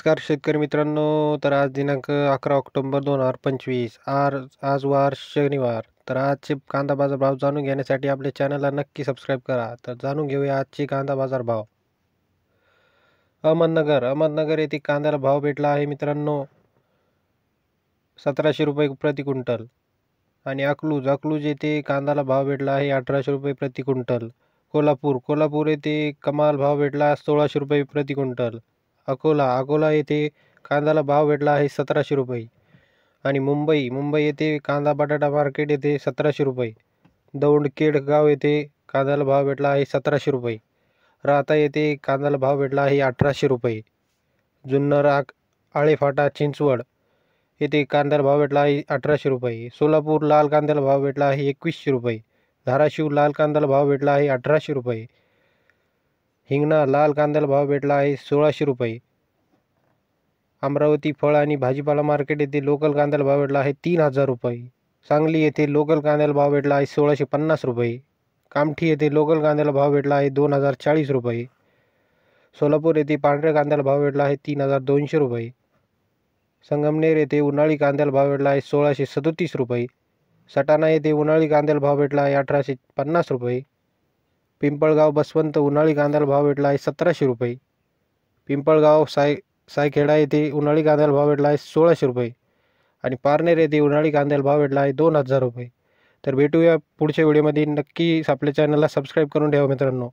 नमस्कार शेतकरी मित्रांनो. तर आज दिनांक 11 ऑक्टोबर 2025, आज वार शनिवार. तर आजचे कांदा बाजार भाव जाणून घेण्यासाठी आपल्या चॅनलला नक्की सबस्क्राईब करा. तर जाणून घेऊया आजचे कांदा बाजार भाव. अहमदनगर येथे कांद्याला भाव भेटला आहे मित्रांनो 1700 रुपये प्रति क्विंटल. आणि अकलूज येथे कांद्याला भाव भेटला आहे 1800 रुपये प्रति क्विंटल. कोल्हापूर येथे कमाल भाव भेटला 1600 रुपये प्रति क्विंटल. अकोला येथे कांद्याला भाव भेटला आहे 1700 रुपये. आणि मुंबई येथे कांदा बटाटा मार्केट येथे 1700 रुपये. दौंड केडगाव येथे कांद्याला भाव भेटला आहे 1700 रुपये. राहता येथे कांद्याला भाव भेटला आहे 1800 रुपये. जुन्नर आळेफाटा चिंचवड येथे कांद्याला भाव भेटला आहे 1800 रुपये. सोलापूर लाल कांद्याला भाव भेटला आहे 2100 रुपये. धाराशिव लाल कांद्याला भाव भेटला आहे 1800 रुपये. हिंगणा लाल कांद्याला भाव भेटला आहे 1600 रुपये. अमरावती फळ आणि भाजीपाला मार्केट येथे लोकल कांद्याला भाव भेटला आहे 3000 रुपये. सांगली येथे लोकल कांद्याला भाव भेटला आहे 1650 रुपये. कामठी येथे लोकल कांद्याला भाव भेटला आहे 2040 रुपये. सोलापूर येथे पांढऱ्या कांद्याला भाव भेटला आहे 3200 रुपये. संगमनेर येथे उन्हाळी कांद्याला भाव भेटला आहे 1637 रुपये. सटाणा येथे उन्हाळी कांद्याला भाव भेटला आहे 1850 रुपये. पिंपळगाव बसवंत उन्हाळी कांद्याला भाव भेटला आहे 1700 रुपये. पिंपळगाव सायखेडा येथे उन्हाळी कांद्याला भाव भेटला आहे 1600 रुपये. आणि पारनेर येथे उन्हाळी कांद्याला भाव भेटला आहे 2000 रुपये. तर भेटूया पुढच्या व्हिडिओमध्ये. नक्की आपल्या चॅनलला सबस्क्राईब करून ठेवा मित्रांनो.